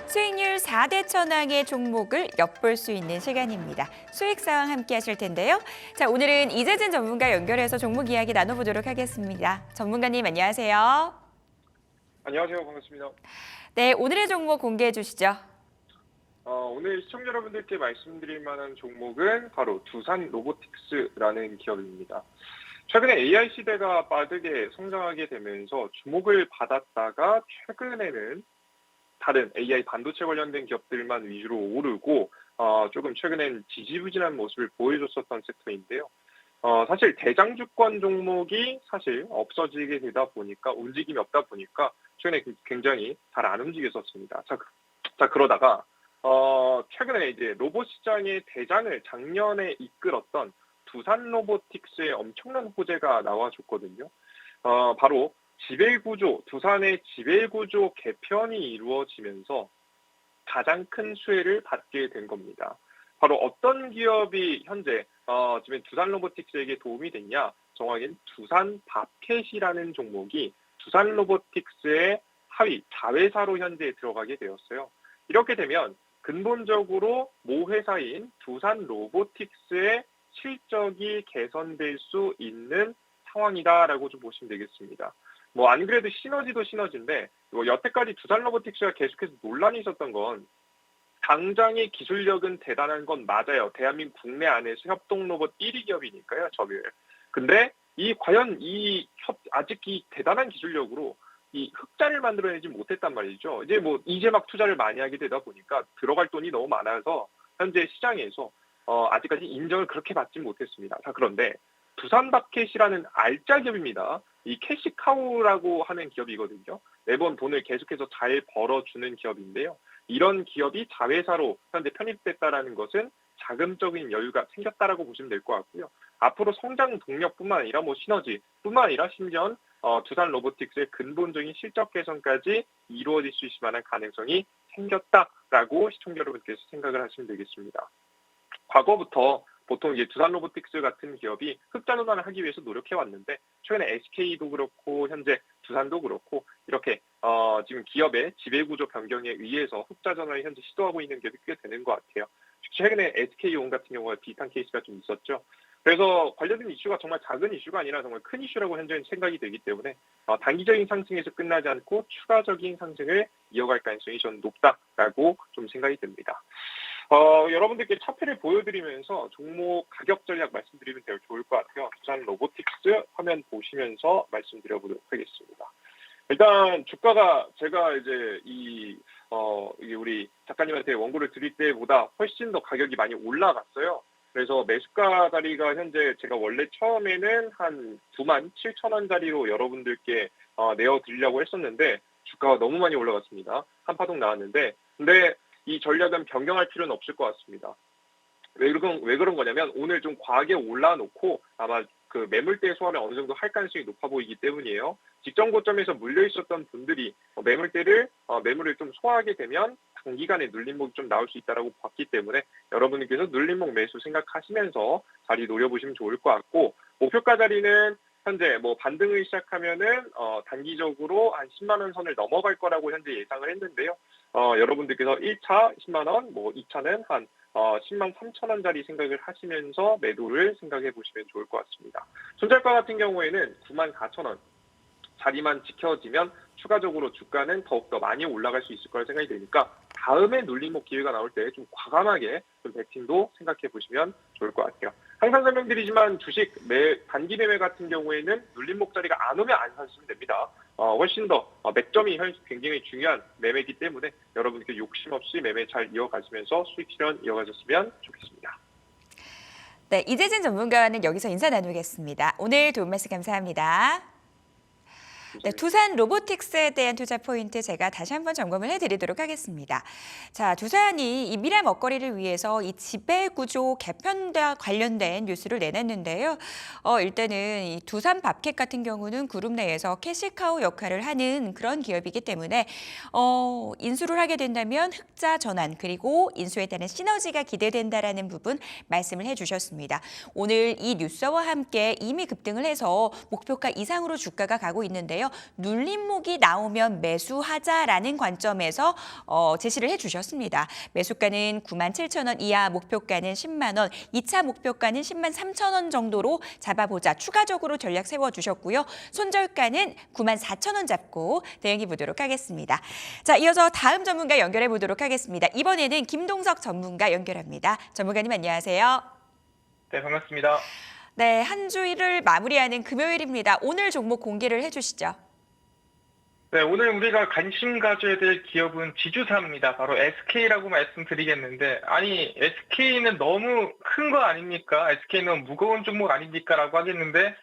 수익률 4대 천왕의 종목을 엿볼 수 있는 시간입니다. 수익 상황 함께 하실 텐데요. 자, 오늘은 이재진 전문가 연결해서 종목 이야기 나눠보도록 하겠습니다. 전문가님 안녕하세요. 안녕하세요. 반갑습니다. 네, 오늘의 종목 공개해 주시죠. 오늘 시청자 여러분들께 말씀드릴 만한 종목은 바로 두산 로보틱스라는 기업입니다. 최근에 AI 시대가 빠르게 성장하게 되면서 주목을 받았다가 최근에는 다른 AI 반도체 관련된 기업들만 위주로 오르고 조금 최근엔 지지부진한 모습을 보여줬었던 섹터인데요. 사실 대장주권 종목이 사실 없어지게 되다 보니까 움직임이 없다 보니까 최근에 굉장히 잘 안 움직였었습니다. 자 그러다가 최근에 이제 로봇 시장의 대장을 작년에 이끌었던 두산 로보틱스의 엄청난 호재가 나와줬거든요. 바로 지배구조, 두산의 지배구조 개편이 이루어지면서 가장 큰 수혜를 받게 된 겁니다. 바로 어떤 기업이 현재 지금 두산 로보틱스에게 도움이 됐냐? 정확히는 두산 밥캣이라는 종목이 두산 로보틱스의 하위 자회사로 현재 들어가게 되었어요. 이렇게 되면 근본적으로 모 회사인 두산 로보틱스의 실적이 개선될 수 있는 상황이다라고 좀 보시면 되겠습니다. 안 그래도 시너지도 시너지인데 여태까지 두산 로보틱스가 계속해서 논란이 있었던 건 당장의 기술력은 대단한 건 맞아요. 대한민국 국내 안에서 협동 로봇 1위 기업이니까요, 저별. 근데 과연 아직 이 대단한 기술력으로 이 흑자를 만들어내지 못했단 말이죠. 이제 막 투자를 많이 하게 되다 보니까 들어갈 돈이 너무 많아서 현재 시장에서 아직까지 인정을 그렇게 받지 못했습니다. 자, 그런데 두산밥캣이라는 알짜 기업입니다. 이 캐시카우라고 하는 기업이거든요. 매번 돈을 계속해서 잘 벌어주는 기업인데요. 이런 기업이 자회사로 현재 편입됐다라는 것은 자금적인 여유가 생겼다라고 보시면 될 것 같고요. 앞으로 성장 동력뿐만 아니라 시너지뿐만 아니라 심지어 두산 로보틱스의 근본적인 실적 개선까지 이루어질 수 있을 만한 가능성이 생겼다라고 시청자 여러분께서 생각을 하시면 되겠습니다. 과거부터 보통 이제 두산 로보틱스 같은 기업이 흑자 전환을 하기 위해서 노력해 왔는데 최근에 SK도 그렇고 현재 두산도 그렇고 이렇게 지금 기업의 지배구조 변경에 의해서 흑자 전환을 현재 시도하고 있는 기업이 꽤 되는 것 같아요. 최근에 SK온 같은 경우가 비슷한 케이스가 좀 있었죠. 그래서 관련된 이슈가 정말 작은 이슈가 아니라 정말 큰 이슈라고 현재 생각이 되기 때문에 단기적인 상승에서 끝나지 않고 추가적인 상승을 이어갈 가능성이 저는 높다라고 좀 생각이 듭니다. 여러분들께 차트를 보여드리면서 종목 가격 전략 말씀드리면 되게 좋을 것 같아요. 두산 로보틱스 화면 보시면서 말씀드려보도록 하겠습니다. 일단 주가가 제가 이제 이게 우리 작가님한테 원고를 드릴 때보다 훨씬 더 가격이 많이 올라갔어요. 그래서 매수가 자리가 현재 제가 원래 처음에는 한 97,000원짜리로 여러분들께 내어드리려고 했었는데 주가가 너무 많이 올라갔습니다. 한파동 나왔는데 근데 이 전략은 변경할 필요는 없을 것 같습니다. 왜 그런 거냐면 오늘 좀 과하게 올라놓고 아마 그 매물대 소화를 어느 정도 할 가능성이 높아 보이기 때문이에요. 직전 고점에서 물려 있었던 분들이 매물을 좀 소화하게 되면 단기간에 눌림목이 좀 나올 수 있다라고 봤기 때문에 여러분께서 눌림목 매수 생각하시면서 자리 노려보시면 좋을 것 같고 목표가 자리는 현재 반등을 시작하면은 단기적으로 한 10만 원 선을 넘어갈 거라고 현재 예상을 했는데요. 여러분들께서 1차 10만 원, 2차는 한 10만 3천 원짜리 생각을 하시면서 매도를 생각해 보시면 좋을 것 같습니다. 손절가 같은 경우에는 9만 4천 원 자리만 지켜지면 추가적으로 주가는 더욱더 많이 올라갈 수 있을 거라 생각이 되니까 다음에 눌림목 기회가 나올 때 좀 과감하게 좀 배팅도 생각해 보시면 좋을 것 같아요. 항상 설명드리지만 주식 단기 매매 같은 경우에는 눌림목 자리가 안 오면 안 사시면 됩니다. 훨씬 더 맥점이 굉장히 중요한 매매이기 때문에 여러분께 욕심 없이 매매 잘 이어가시면서 수익 실현 이어가셨으면 좋겠습니다. 네, 이재진 전문가와는 여기서 인사 나누겠습니다. 오늘 도움 말씀 감사합니다. 네, 두산 로보틱스에 대한 투자 포인트 제가 다시 한번 점검을 해드리도록 하겠습니다. 자, 두산이 이 미래 먹거리를 위해서 이 지배구조 개편과 관련된 뉴스를 내놨는데요. 일단은 이 두산 밥캣 같은 경우는 그룹 내에서 캐시카우 역할을 하는 그런 기업이기 때문에 인수를 하게 된다면 흑자 전환 그리고 인수에 따른 시너지가 기대된다라는 부분 말씀을 해주셨습니다. 오늘 이 뉴스와 함께 이미 급등을 해서 목표가 이상으로 주가가 가고 있는데요. 있는데요. 눌림목이 나오면 매수하자라는 관점에서 제시를 해주셨습니다. 매수가는 97,000원 이하, 목표가는 10만 원, 2차 목표가는 10만 3천 원 정도로 잡아보자. 추가적으로 전략 세워주셨고요. 손절가는 9만 4천 원 잡고 대응해 보도록 하겠습니다. 자, 이어서 다음 전문가 연결해 보도록 하겠습니다. 이번에는 김동석 전문가 연결합니다. 전문가님 안녕하세요. 네, 반갑습니다. 네, 한 주일을 마무리하는 금요일입니다. 오늘 종목 공개를 해주시죠. 네, 오늘 우리가 관심 가져야 될 기업은 지주사입니다. 바로 SK라고 말씀드리겠는데, 아니, SK는 너무 큰 거 아닙니까? SK는 무거운 종목 아닙니까? 라고 하겠는데,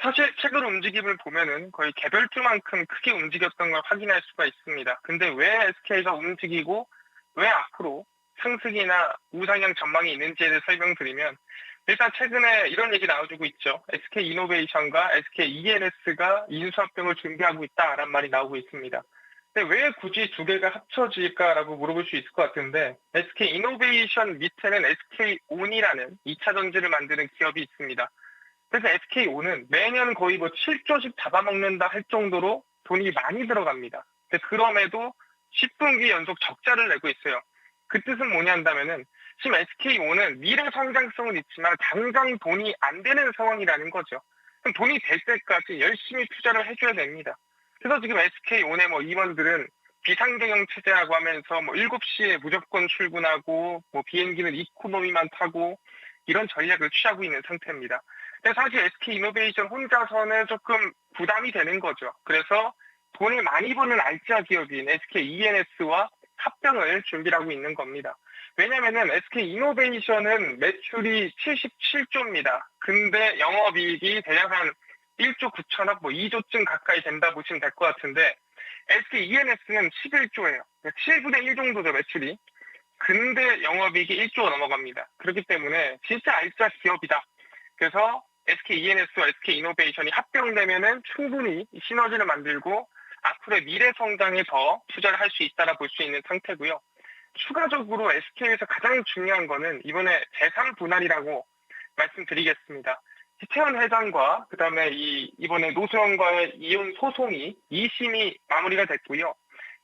사실 최근 움직임을 보면은 거의 개별주만큼 크게 움직였던 걸 확인할 수가 있습니다. 근데 왜 SK가 움직이고, 왜 앞으로 상승이나 우상향 전망이 있는지에 대해 설명드리면, 일단 최근에 이런 얘기 나와주고 있죠. SK이노베이션과 SKENS가 인수합병을 준비하고 있다라는 말이 나오고 있습니다. 근데 왜 굳이 두 개가 합쳐질까라고 물어볼 수 있을 것 같은데, SK이노베이션 밑에는 SK온이라는 2차 전지를 만드는 기업이 있습니다. 그래서 SK온은 매년 거의 7조씩 잡아먹는다 할 정도로 돈이 많이 들어갑니다. 근데 그럼에도 10분기 연속 적자를 내고 있어요. 그 뜻은 뭐냐 한다면은, 지금 SK온은 미래 성장성은 있지만 당장 돈이 안 되는 상황이라는 거죠. 그럼 돈이 될 때까지 열심히 투자를 해줘야 됩니다. 그래서 지금 SK온의 임원들은 비상경영 체제라고 하면서 7시에 무조건 출근하고 비행기는 이코노미만 타고 이런 전략을 취하고 있는 상태입니다. 근데 사실 SK이노베이션 혼자서는 조금 부담이 되는 거죠. 그래서 돈을 많이 버는 알짜 기업인 SKENS와 합병을 준비하고 있는 겁니다. 왜냐면은 SK이노베이션은 매출이 77조입니다. 근데 영업이익이 대략 한 1조 9천억, 2조쯤 가까이 된다 보시면 될 것 같은데, SKENS는 11조예요. 7분의 1 정도죠, 매출이. 근데 영업이익이 1조가 넘어갑니다. 그렇기 때문에 진짜 알짜 기업이다. 그래서 SKENS와 SK이노베이션이 합병되면은 충분히 시너지를 만들고 앞으로의 미래 성장에 더 투자를 할 수 있다라 볼 수 있는 상태고요. 추가적으로 SK에서 가장 중요한 거는 이번에 재산 분할이라고 말씀드리겠습니다. 태원 회장과 그다음에 이번에 노수현과의 이혼 소송이 2심이 마무리가 됐고요.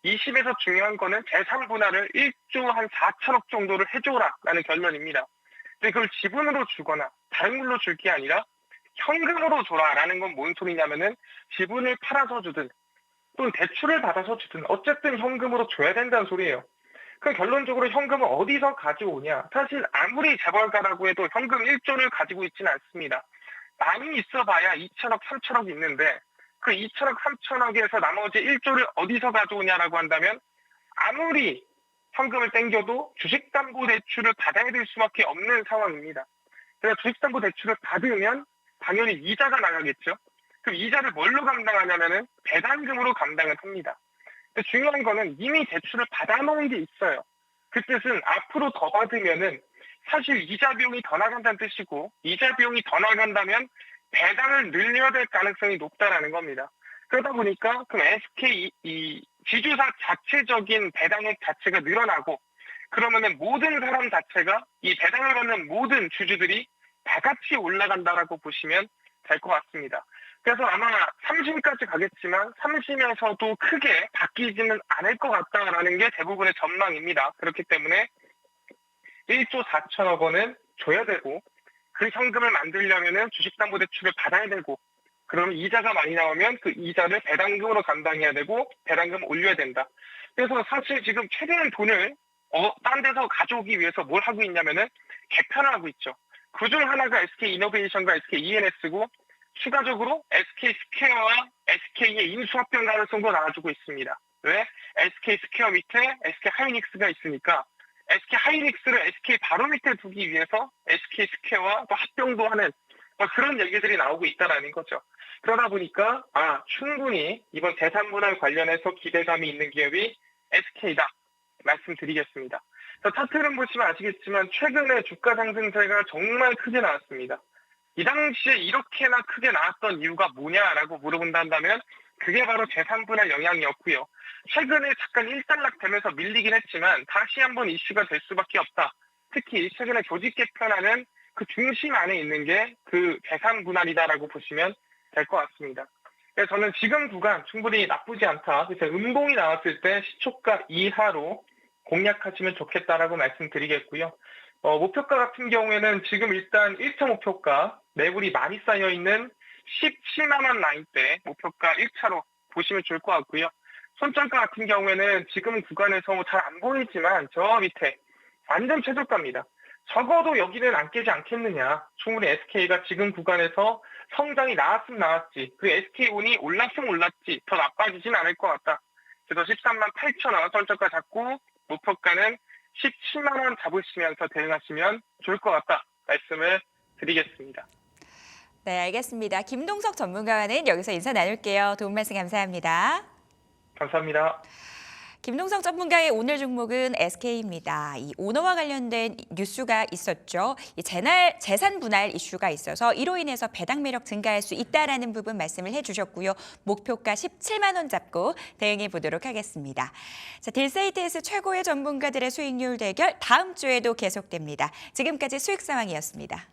2심에서 중요한 거는 재산 분할을 1조 한 4천억 정도를 해줘라라는 결론입니다. 근데 그걸 지분으로 주거나 다른 걸로 줄 게 아니라 현금으로 줘라라는 건 뭔 소리냐면은 지분을 팔아서 주든 또는 대출을 받아서 주든 어쨌든 현금으로 줘야 된다는 소리예요. 그 결론적으로 현금을 어디서 가져오냐? 사실 아무리 재벌가라고 해도 현금 1조를 가지고 있지는 않습니다. 많이 있어봐야 2천억, 3천억 있는데 그 2천억, 3천억에서 나머지 1조를 어디서 가져오냐라고 한다면 아무리 현금을 땡겨도 주식담보대출을 받아야 될 수밖에 없는 상황입니다. 그래서 주식담보대출을 받으면 당연히 이자가 나가겠죠. 그럼 이자를 뭘로 감당하냐면은 배당금으로 감당을 합니다. 근데 중요한 거는 이미 대출을 받아놓은 게 있어요. 그 뜻은 앞으로 더 받으면은 사실 이자 비용이 더 나간다는 뜻이고, 이자 비용이 더 나간다면 배당을 늘려야 될 가능성이 높다라는 겁니다. 그러다 보니까 그럼 SK 이 지주사 자체적인 배당액 자체가 늘어나고, 그러면은 모든 사람 자체가 이 배당을 받는 모든 주주들이 다 같이 올라간다라고 보시면 될 것 같습니다. 그래서 아마 3심까지 가겠지만 3심에서도 크게 바뀌지는 않을 것 같다라는 게 대부분의 전망입니다. 그렇기 때문에 1조 4천억 원은 줘야 되고, 그 현금을 만들려면은 주식담보대출을 받아야 되고, 그러면 이자가 많이 나오면 그 이자를 배당금으로 감당해야 되고 배당금 올려야 된다. 그래서 사실 지금 최대한 돈을 딴 데서 가져오기 위해서 뭘 하고 있냐면은 개편을 하고 있죠. 그중 하나가 SK이노베이션과 SKENS고 추가적으로 SK스퀘어와 SK의 인수합병 가능성도 나와주고 있습니다. 왜? SK스퀘어 밑에 SK하이닉스가 있으니까 SK하이닉스를 SK 바로 밑에 두기 위해서 SK스퀘어와 또 합병도 하는 그런 얘기들이 나오고 있다는 거죠. 그러다 보니까 충분히 이번 재산분할 관련해서 기대감이 있는 기업이 SK다 말씀드리겠습니다. 차트를 보시면 아시겠지만 최근에 주가 상승세가 정말 크게 나왔습니다. 이 당시에 이렇게나 크게 나왔던 이유가 뭐냐라고 물어본다면 그게 바로 재산분할 영향이었고요. 최근에 잠깐 일단락되면서 밀리긴 했지만 다시 한번 이슈가 될 수밖에 없다. 특히 최근에 조직 개편하는 그 중심 안에 있는 게 그 재산분할이다라고 보시면 될 것 같습니다. 그래서 저는 지금 구간 충분히 나쁘지 않다. 그래서 음봉이 나왔을 때 시초가 이하로 공략하시면 좋겠다라고 말씀드리겠고요. 목표가 같은 경우에는 지금 일단 1차 목표가 매물이 많이 쌓여 있는 17만 원 라인대 목표가 1차로 보시면 좋을 것 같고요. 손절가 같은 경우에는 지금 구간에서 잘 안 보이지만 저 밑에 완전 최저가입니다. 적어도 여기는 안 깨지 않겠느냐. 충분히 SK가 지금 구간에서 성장이 나왔으면 나왔지. 그리고 SK운이 올랐으면 올랐지. 더 나빠지진 않을 것 같다. 그래서 13만 8천 원 손절가 잡고 목표가는 17만 원 잡으시면서 대응하시면 좋을 것 같다. 말씀을 드리겠습니다. 네, 알겠습니다. 김동석 전문가와는 여기서 인사 나눌게요. 도움 말씀 감사합니다. 감사합니다. 김동석 전문가의 오늘 종목은 SK입니다. 이 오너와 관련된 뉴스가 있었죠. 이 재산 분할 이슈가 있어서 이로 인해서 배당 매력 증가할 수 있다라는 부분 말씀을 해주셨고요. 목표가 17만 원 잡고 대응해 보도록 하겠습니다. 자, 딜세이트에서 최고의 전문가들의 수익률 대결 다음 주에도 계속됩니다. 지금까지 수익 상황이었습니다.